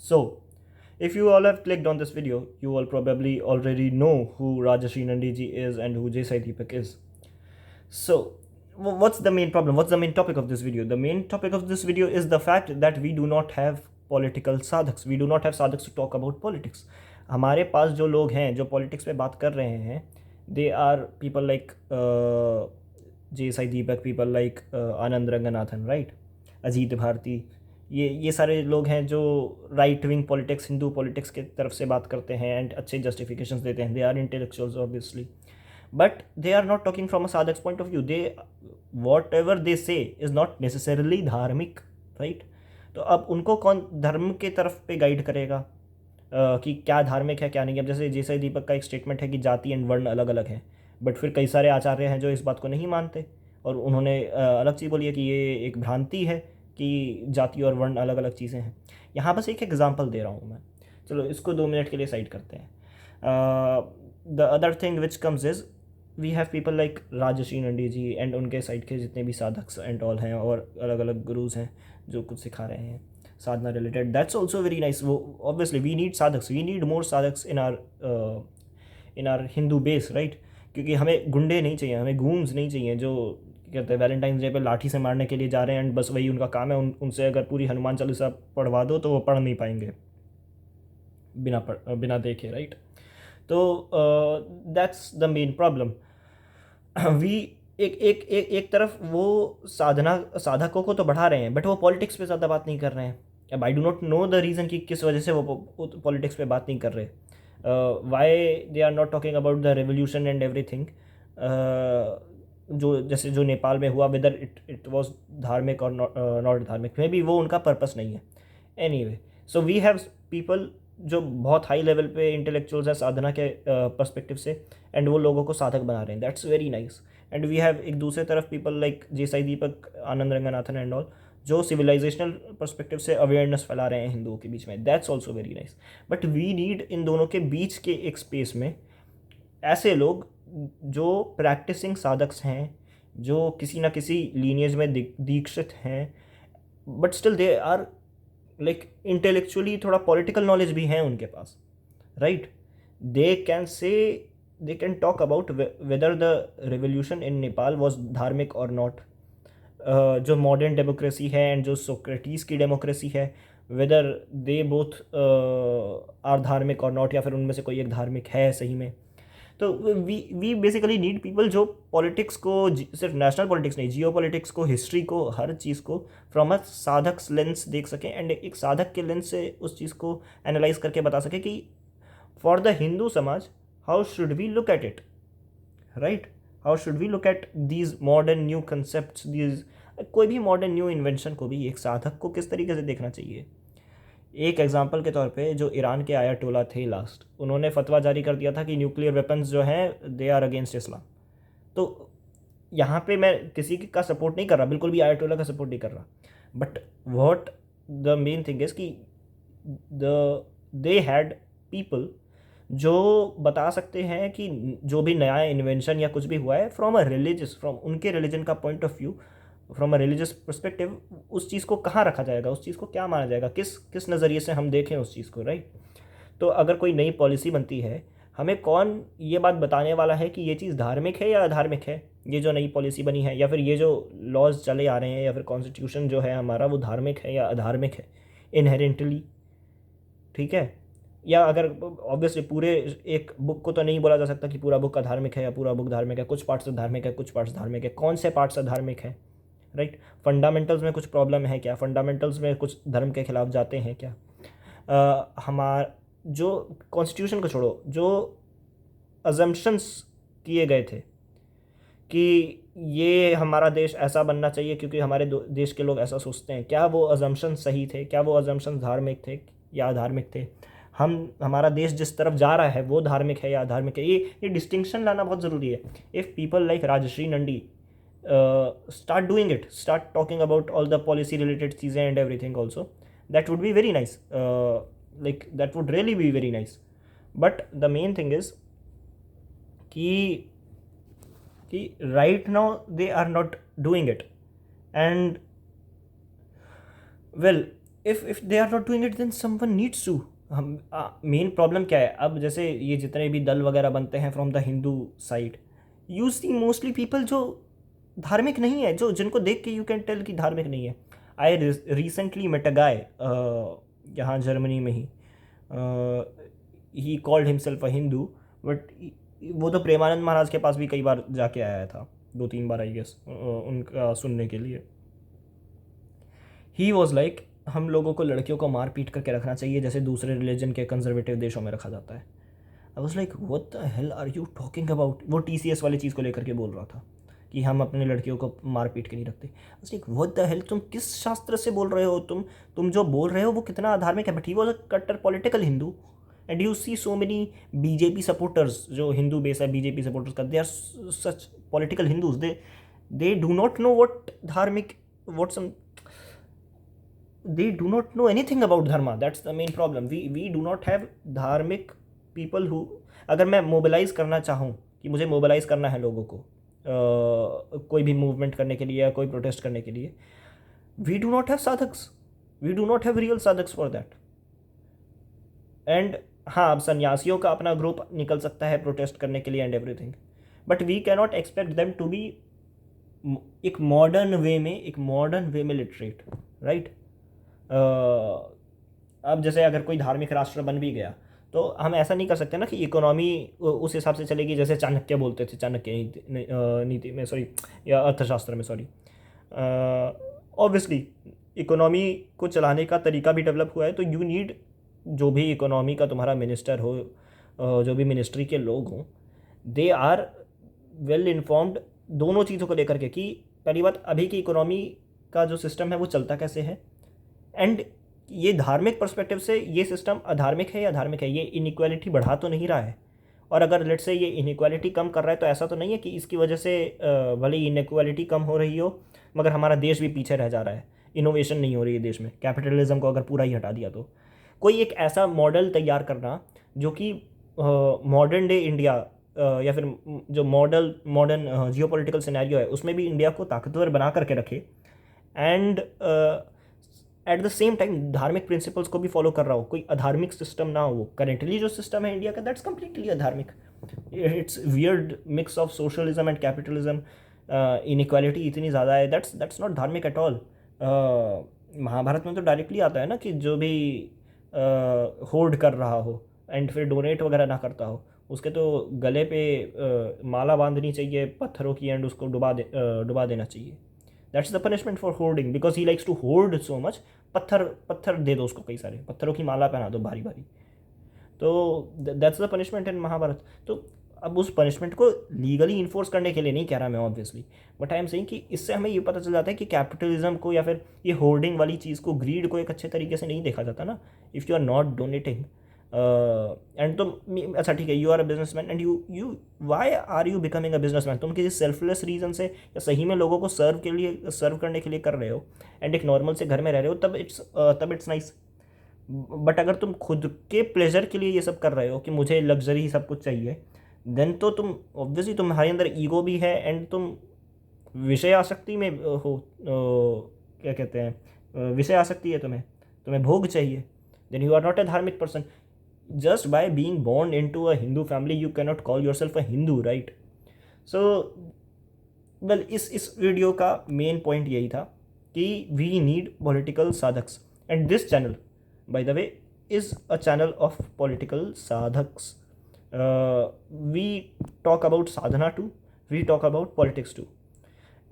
So, if you all have clicked on this video, you all probably already know who Rajashri Nandiji is and who Jai Sai Deepak is. So, what's the main problem? What's the main topic of this video? The main topic of this video is the fact that we do not have political sadhaks. We do not have sadhaks to talk about politics. हमारे पास जो लोग हैं जो politics पे बात कर रहे हैं, they are people like J Sai Deepak, people like Anand Ranganathan, right, Ajeet Bharti. ये सारे लोग हैं जो right wing politics, Hindu politics के तरफ से बात करते हैं एंड अच्छे जस्टिफिकेशंस देते हैं. They are intellectuals obviously, but they are not talking from a sadhak's point of view. They, whatever they say is not necessarily धार्मिक, right? तो अब उनको कौन धर्म के तरफ पे गाइड करेगा कि क्या धार्मिक है क्या नहीं. अब जैसे जैसे दीपक का एक स्टेटमेंट है कि जाति एंड वर्ण अलग अलग हैं, बट फिर कई सारे आचार्य हैं जो इस बात को नहीं मानते और उन्होंने अलग चीज़ बोली है कि ये एक भ्रांति है कि जाति और वर्ण अलग अलग चीज़ें हैं. यहाँ बस एक एग्जांपल दे रहा हूँ मैं, चलो इसको 2 मिनट के लिए साइड करते हैं. The other thing which comes is we have people like Rajshri Nandi ji and उनके साइड के जितने भी साधक एंड ऑल हैं और अलग अलग गुरुज हैं जो कुछ सिखा रहे हैं sadhana related. That's also very nice. वो obviously we need sadhaks, we need more sadhaks in our Hindu base, right. क्योंकि हमें गुंडे नहीं चाहिए, हमें गूंज नहीं चाहिए जो कहते हैं वैलेंटाइंस डे पे लाठी से मारने के लिए जा रहे हैं एंड बस वही उनका काम है. उनसे अगर पूरी हनुमान चालीसा पढ़वा दो तो वो पढ़ नहीं पाएंगे बिना देखे, राइट. तो that's the main problem. We एक तरफ वो साधकों को तो बढ़ा रहे हैं बट वो पॉलिटिक्स पे ज़्यादा बात नहीं कर रहे हैं. अब I do not know the reason कि किस वजह से वो पॉलिटिक्स पे बात नहीं कर रहे. Why they are not talking about the revolution and everything. जो जैसे जो नेपाल में हुआ, वेदर इट वॉज धार्मिक और नॉट धार्मिक, मे बी वो उनका पर्पस नहीं है. Anyway, so we have people जो बहुत हाई लेवल पे इंटेलेक्चुअल्स है साधना के पर्सपेक्टिव से एंड वो लोगों को साधक बना रहे हैं. That's very nice. And we have एक दूसरे तरफ people like J Sai Deepak, Anand Ranganathan and all जो सिविलाइजेशनल पर्सपेक्टिव से अवेयरनेस फैला रहे हैं हिंदुओं के बीच में. That's also very nice. But we need इन दोनों के बीच के एक स्पेस में ऐसे लोग जो प्रैक्टिसिंग साधक्स हैं, जो किसी ना किसी लीनियज में दीक्षित हैं, but still they are like intellectually थोड़ा पॉलिटिकल नॉलेज भी है उनके पास, right. They can talk about whether the revolution in Nepal was धार्मिक और नॉट. जो मॉडर्न डेमोक्रेसी है एंड जो सोक्रेटिस की डेमोक्रेसी है, वेदर दे बोथ आर धार्मिक और नॉट, या फिर उनमें से कोई एक धार्मिक है सही में. तो वी बेसिकली नीड पीपल जो पॉलिटिक्स को, सिर्फ नेशनल पॉलिटिक्स नहीं, जियो पॉलिटिक्स को, हिस्ट्री को, हर चीज़ को फ्रॉम अ साधक लेंस देख सकें एंड एक साधक के लेंस से उस चीज़ को एनालाइज करके बता सकें कि फॉर द हिंदू समाज how should we look at it, right. How should we look at these modern new concept, these कोई भी मॉडर्न न्यू इन्वेंशन को भी एक साधक को किस तरीके से देखना चाहिए. एक एग्जांपल के तौर पे जो ईरान के आयतोला थे लास्ट, उन्होंने फतवा जारी कर दिया था कि न्यूक्लियर वेपन्स जो हैं दे आर अगेंस्ट इस्लाम. तो यहाँ पे मैं किसी का सपोर्ट नहीं कर रहा, बिल्कुल भी आयतोला का सपोर्ट नहीं कर रहा, but what the main thing is कि दे हैड पीपल जो बता सकते हैं कि जो भी नया इन्वेंशन या कुछ भी हुआ है फ्रॉम अ रिलीजियस, फ्रॉम उनके रिलीजन का point of view, from a religious perspective, उस चीज़ को कहाँ रखा जाएगा, उस चीज़ को क्या माना जाएगा, किस नज़रिए से हम देखें उस चीज़ को, राइट. तो अगर कोई नई पॉलिसी बनती है, हमें कौन ये बात बताने वाला है कि ये चीज़ धार्मिक है या अधार्मिक है, ये जो नई पॉलिसी बनी है, या फिर ये जो लॉज चले आ रहे हैं, या फिर कॉन्स्टिट्यूशन जो है हमारा वो धार्मिक है या अधार्मिक है इनहेरेंटली, ठीक है. या अगर ऑब्वियसली पूरे एक बुक को तो नहीं बोला जा सकता कि पूरा बुक अधार्मिक है या पूरा बुक धार्मिक है, कुछ पार्ट्स धार्मिक है, कुछ पार्ट्स धार्मिक है. कौन से पार्ट्स अधार्मिक है, राइट. फंडामेंटल्स में कुछ प्रॉब्लम है क्या, फंडामेंटल्स में कुछ धर्म के खिलाफ जाते हैं क्या. हमारा जो कॉन्स्टिट्यूशन को छोड़ो, जो अजम्पशंस किए गए थे कि ये हमारा देश ऐसा बनना चाहिए क्योंकि हमारे देश के लोग ऐसा सोचते हैं, क्या वो अजम्पशन सही थे, क्या वो अजम्पशन धार्मिक थे या अधार्मिक थे. हमारा देश जिस तरफ जा रहा है वो धार्मिक है या अधार्मिक है, ये डिस्टिंक्शन लाना बहुत ज़रूरी है. If people like Rajshri Nandi start doing it, start talking about all the policy related चीज़ें and everything also, that would be very nice. Like that would really be very nice. But the main thing is कि right now they are not doing it. And well, if they are not doing it then someone needs to. हम main problem क्या है अब, जैसे ये जितने भी दल वगैरह बनते हैं from the Hindu side, you see mostly people जो धार्मिक नहीं है, जो जिनको देख के यू कैन टेल कि धार्मिक नहीं है। आई रिसेंटली मेट अ गाय यहाँ जर्मनी में ही, he called himself a Hindu, but वो तो प्रेमानंद महाराज के पास भी कई बार जाके आया था, 2-3 बार आई गेस, उनका सुनने के लिए। ही वॉज लाइक हम लोगों को लड़कियों को मार पीट करके रखना चाहिए जैसे दूसरे रिलीजन के कंजर्वेटिव देशों में रखा जाता है। I was like what the hell are you talking about. वो TCS वाली चीज़ को लेकर के बोल रहा था कि हम अपने लड़कियों को मार पीट के नहीं रखते। लाइक व्हाट द हेल, तुम किस शास्त्र से बोल रहे हो, तुम जो बोल रहे हो वो कितना धार्मिक है। बट ही वॉज अ कट्टर political Hindu and you see so many BJP supporters, जो हिंदू बेस है BJP सपोर्टर्स का, they are such political Hindus, they do not know what धार्मिक, whatsoever, they do not know anything about dharma. That's the main problem. We do not have धार्मिक people who, अगर मैं mobilise करना चाहूँ कि मुझे mobilise करना है लोगों को कोई भी मूवमेंट करने के लिए या कोई प्रोटेस्ट करने के लिए, we do not have sadhaks, we do not have real sadhaks for that. And हाँ, अब सन्यासियों का अपना ग्रुप निकल सकता है प्रोटेस्ट करने के लिए and everything, but we cannot expect them to be एक मॉडर्न वे में लिटरेट, राइट। अब जैसे अगर कोई धार्मिक राष्ट्र बन भी गया तो हम ऐसा नहीं कर सकते ना कि इकोनॉमी उस हिसाब से चलेगी जैसे चाणक्य बोलते थे, चाणक्य नीति में सॉरी, या अर्थशास्त्र में सॉरी। ऑब्वियसली इकोनॉमी को चलाने का तरीका भी डेवलप हुआ है, तो यू नीड जो भी इकोनॉमी का तुम्हारा मिनिस्टर हो, जो भी मिनिस्ट्री के लोग हों, दे आर वेल इन्फॉर्म्ड दोनों चीज़ों को लेकर के कि पहली बात अभी की इकोनॉमी का जो सिस्टम है वो चलता कैसे है, एंड ये धार्मिक पर्सपेक्टिव से ये सिस्टम अधार्मिक है या धार्मिक है, ये इनइक्वालिटी बढ़ा तो नहीं रहा है। और अगर लेट से ये इनइक्वालिटी कम कर रहा है तो ऐसा तो नहीं है कि इसकी वजह से भले ही इनइक्वालिटी कम हो रही हो मगर हमारा देश भी पीछे रह जा रहा है, इनोवेशन नहीं हो रही है देश में, कैपिटलिज्म को अगर पूरा ही हटा दिया तो। कोई एक ऐसा मॉडल तैयार करना जो कि मॉडर्न डे इंडिया या फिर जो मॉडर्न जियोपॉलिटिकल सिनेरियो है उसमें भी इंडिया को ताकतवर बना करके रखे, and at the same time धार्मिक प्रिंसिपल्स को भी फॉलो कर रहा हो, कोई अधार्मिक सिस्टम ना हो। करेंटली जो सिस्टम है इंडिया का, दैट्स कम्प्लीटली अधार्मिक, it's weird mix of socialism and capitalism, inequality इतनी ज़्यादा है, दैट्स नॉट धार्मिक एट ऑल। महाभारत में तो डायरेक्टली आता है ना कि जो भी होर्ड कर रहा हो एंड फिर डोनेट वगैरह ना करता हो उसके तो गले पे माला बांधनी चाहिए पत्थरों की एंड उसको डुबा देना चाहिए। That's the punishment for hoarding, because he likes to hoard so much. पत्थर दे दो उसको, कई सारे पत्थरों की माला पहना दो भारी भारी, तो दैट्स द पनिशमेंट इन महाभारत। तो अब उस पनिशमेंट को लीगली इन्फोर्स करने के लिए नहीं कह रहा मैं obviously, but I am saying कि इससे हमें ये पता चल जाता है कि कैपिटलिज्म को या फिर ये होर्डिंग वाली चीज़ को, ग्रीड को एक अच्छे तरीके से नहीं देखा जाता ना। If you are not donating and तुम, अच्छा ठीक है, you are a businessman and you why are you becoming a businessman, तुम किसी सेल्फलेस रीज़न से या सही में लोगों को सर्व करने के लिए कर रहे हो एंड एक नॉर्मल से घर में रह रहे हो, तब इट्स नाइस। बट अगर तुम खुद के प्लेजर के लिए ये सब कर रहे हो कि मुझे लग्जरी सब कुछ चाहिए, देन तो तुम ऑब्वियसली तुम्हारे अंदर ईगो भी है एंड तुम विषय आसक्ति में हो, क्या कहते हैं, विषय आसक्ति है तुम्हें भोग चाहिए, then you are not a धार्मिक person. Just by being born into a Hindu family you can not call yourself a Hindu, right. So well, इस वीडियो का मेन पॉइंट यही था कि we need political sadhaks, and this channel by the way is a channel of political sadhaks. We talk about sadhana too, we talk about politics too.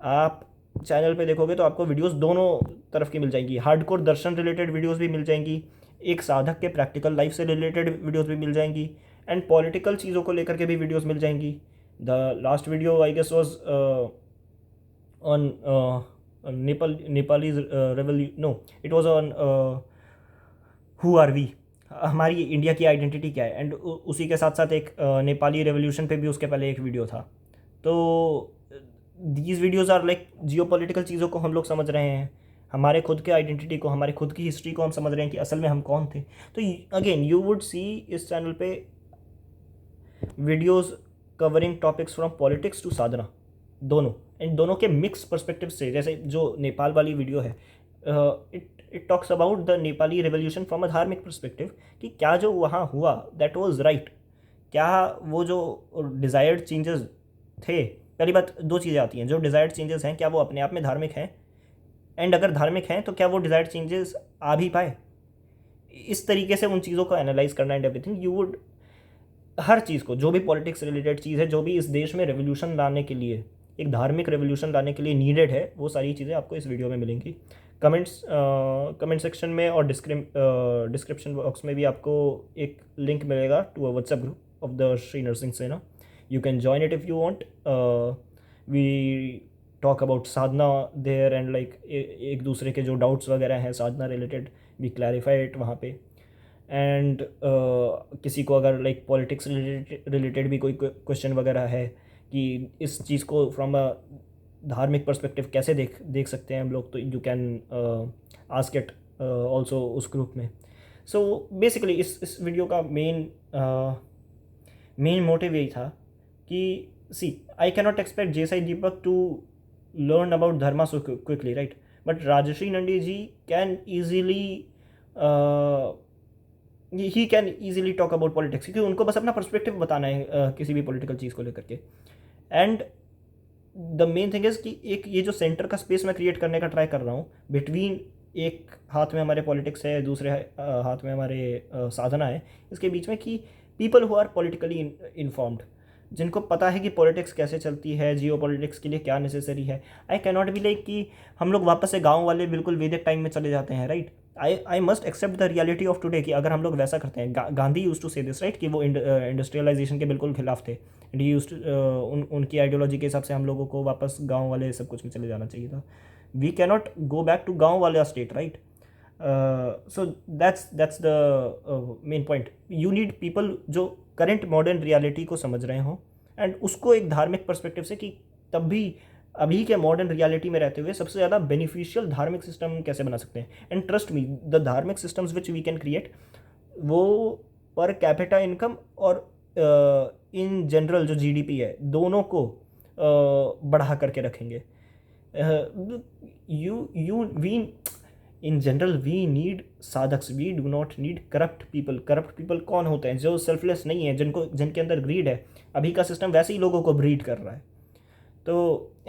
आप channel पे देखोगे तो आपको वीडियोस दोनों तरफ की मिल जाएंगी, हार्डकोर दर्शन रिलेटेड वीडियोस भी मिल जाएंगी, एक साधक के प्रैक्टिकल लाइफ से रिलेटेड वीडियोस भी मिल जाएंगी, एंड पॉलिटिकल चीज़ों को लेकर के भी वीडियोस मिल जाएंगी। The last video I guess was on Nepali revolution, no it was on who are we, हमारी इंडिया की आइडेंटिटी क्या है, एंड उसी के साथ साथ एक नेपाली रेवोल्यूशन पे भी उसके पहले एक वीडियो था। तो दीज videos are like geo political चीज़ों को हम लोग समझ रहे हैं, हमारे खुद के आइडेंटिटी को, हमारे खुद की हिस्ट्री को हम समझ रहे हैं कि असल में हम कौन थे। तो अगेन यू वुड सी इस चैनल पे videos covering topics from politics to sadhana, दोनों, एंड दोनों के मिक्स पर्सपेक्टिव से। जैसे जो नेपाल वाली वीडियो है, it talks about the Nepali revolution from a धार्मिक परस्पेक्टिव, कि क्या जो वहाँ हुआ दैट वाज राइट, क्या वो जो डिज़ायर्ड चेंजेस थे। पहली बात, दो चीज़ें आती हैं, जो डिज़ायर्ड चेंजेस हैं क्या वो अपने आप में धार्मिक हैं, एंड अगर धार्मिक हैं तो क्या वो डिज़ायर्ड चेंजेस आ भी पाए। इस तरीके से उन चीज़ों को एनालाइज करना एंड एवरीथिंग, यू वुड हर चीज़ को, जो भी पॉलिटिक्स रिलेटेड चीज़ है, जो भी इस देश में रेवोल्यूशन लाने के लिए, एक धार्मिक रेवोल्यूशन लाने के लिए नीडेड है, वो सारी चीज़ें आपको इस वीडियो में मिलेंगी। कमेंट सेक्शन में और डिस्क्रिप्शन बॉक्स में भी आपको एक लिंक मिलेगा to a WhatsApp group of the Shri Narasimha Sena. You can join it if you want. We talk about sadhana there, and like एक दूसरे के जो डाउट्स वगैरह हैं sadhana related, we clarify it वहाँ पे। एंड किसी को अगर लाइक पॉलिटिक्स रिलेटेड भी कोई क्वेश्चन वगैरह है कि इस चीज़ को फ्रॉम अ धार्मिक पर्सपेक्टिव कैसे देख सकते हैं हम लोग, तो you can ask it also उस ग्रुप में। सो बेसिकली इस वीडियो का मेन मोटिव यही था कि see, I cannot expect J Sai Deepak to learn about dharma so quickly, right? But Rajashri Nandi ji can easily he can easily talk about politics, क्योंकि उनको बस अपना पर्सपेक्टिव बताना है किसी भी पॉलिटिकल चीज़ को लेकर के। And the main thing is कि एक ये जो सेंटर का स्पेस मैं क्रिएट करने का ट्राई कर रहा हूँ बिटवीन, एक हाथ में हमारे पॉलिटिक्स है, दूसरे हाथ में हमारे साधना है, इसके बीच में, कि people who are politically informed, जिनको पता है कि पॉलिटिक्स कैसे चलती है, जियो पॉलिटिक्स के लिए क्या नेसेसरी है। आई कैनॉट बी लाइक कि हम लोग वापस से गांव वाले बिल्कुल वैदिक टाइम में चले जाते हैं, right? I must accept the reality of today, कि अगर हम लोग वैसा करते हैं, Gandhi used to say this, right, कि वो इंडस्ट्रियलाइजेशन के बिल्कुल खिलाफ थे, एंड ही यूज उनकी आइडियोलॉजी के हिसाब से हम लोगों को वापस गाँव वाले सब कुछ में चले जाना चाहिए था। We cannot go back to गाँव वाला state, right? So that's the main point. You need people जो करंट मॉडर्न रियलिटी को समझ रहे हों, एंड उसको एक धार्मिक पर्सपेक्टिव से, कि तब भी अभी के मॉडर्न रियलिटी में रहते हुए सबसे ज़्यादा बेनिफिशियल धार्मिक सिस्टम कैसे बना सकते हैं। And trust me, the dharmik systems which we can create, वो पर कैपिटा इनकम और इन जनरल जो जीडीपी है, दोनों को बढ़ा करके रखेंगे। You we in general we need sadhaks, we do not need corrupt people. Corrupt people कौन होते हैं? जो सेल्फलेस नहीं है, जिनके अंदर ग्रीड है। अभी का सिस्टम वैसे ही लोगों को ब्रीड कर रहा है। तो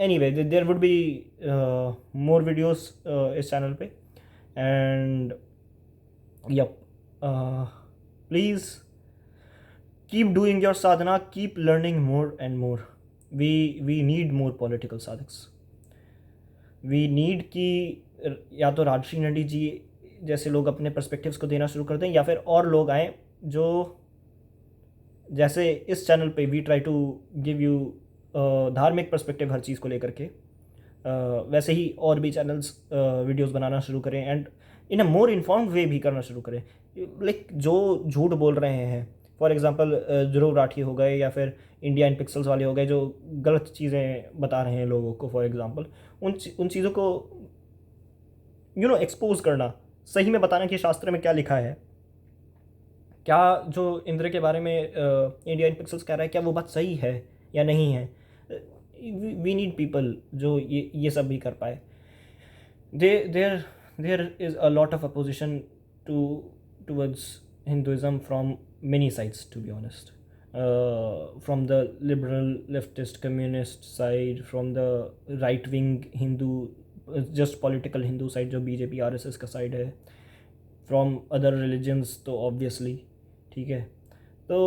anyway, there would be more videos इस चैनल पे, and yup, please keep doing your sadhana, keep learning more and more. We need more political sadhaks. We need कि या तो राजश्री नंदी जी जैसे लोग अपने पर्सपेक्टिव्स को देना शुरू कर दें, या फिर और लोग आएँ जो, जैसे इस चैनल पे we try to give you dharmik perspective हर चीज़ को लेकर के, वैसे ही और भी चैनल्स वीडियोस बनाना शुरू करें, and in a more informed वे भी करना शुरू करें। लाइक जो झूठ बोल रहे हैं, फॉर एग्जांपल ध्रुव राठी हो गए, या फिर इंडिया इन पिक्सल्स वाले हो गए, जो गलत चीज़ें बता रहे हैं लोगों को, फॉर एग्जांपल उन चीज़ों को एक्सपोज करना, सही में बताना कि शास्त्र में क्या लिखा है, क्या जो इंद्र के बारे में इंडिया इन पिक्सल्स कह रहा है, क्या वो बात सही है या नहीं है। वी नीड पीपल जो ये सब भी कर पाए। There is a lot of opposition towards Hinduism from many sides, to be honest, from the liberal leftist communist side, from the right wing Hindu, just political Hindu side जो BJP RSS का side है, from other religions तो obviously, ठीक है, तो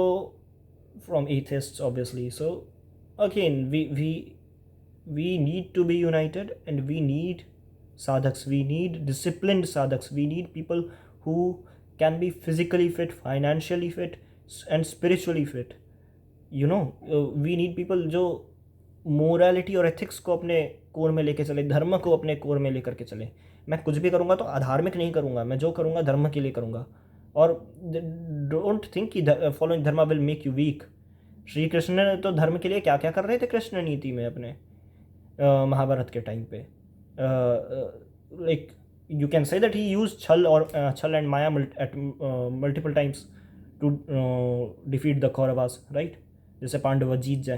from atheists obviously. So again, we need to be united, and we need sadhaks, we need disciplined sadhaks, we need people who can be physically fit, financially fit, and spiritually fit. We need people जो morality और ethics को अपने core में लेके चले, धर्म को अपने कोर में लेकर के चले। मैं कुछ भी करूँगा तो अधार्मिक नहीं करूँगा, मैं जो करूँगा धर्म के लिए करूँगा। और डोंट थिंक कि following dharma will make you weak. Shri Krishna ने तो धर्म के लिए क्या क्या कर रहे थे कृष्ण नीति में अपने महाभारत के टाइम पे। Like you can say that he used chal and maya at multiple times to defeat the Kauravas, right? जैसे पांडव जीत जाए।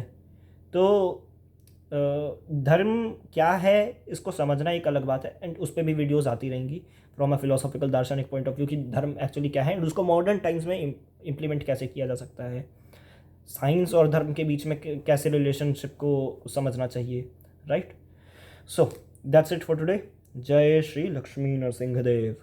तो धर्म क्या है इसको समझना एक अलग बात है, एंड उस पर भी वीडियोस आती रहेंगी। फ्रॉम अ फिलोसॉफिकल दार्शनिक पॉइंट ऑफ व्यू कि धर्म एक्चुअली क्या है एंड उसको मॉडर्न टाइम्स में इम्प्लीमेंट कैसे किया जा सकता है, साइंस और धर्म के बीच में कैसे रिलेशनशिप को समझना चाहिए, right. So that's it for today. जय श्री लक्ष्मी नरसिंह देव।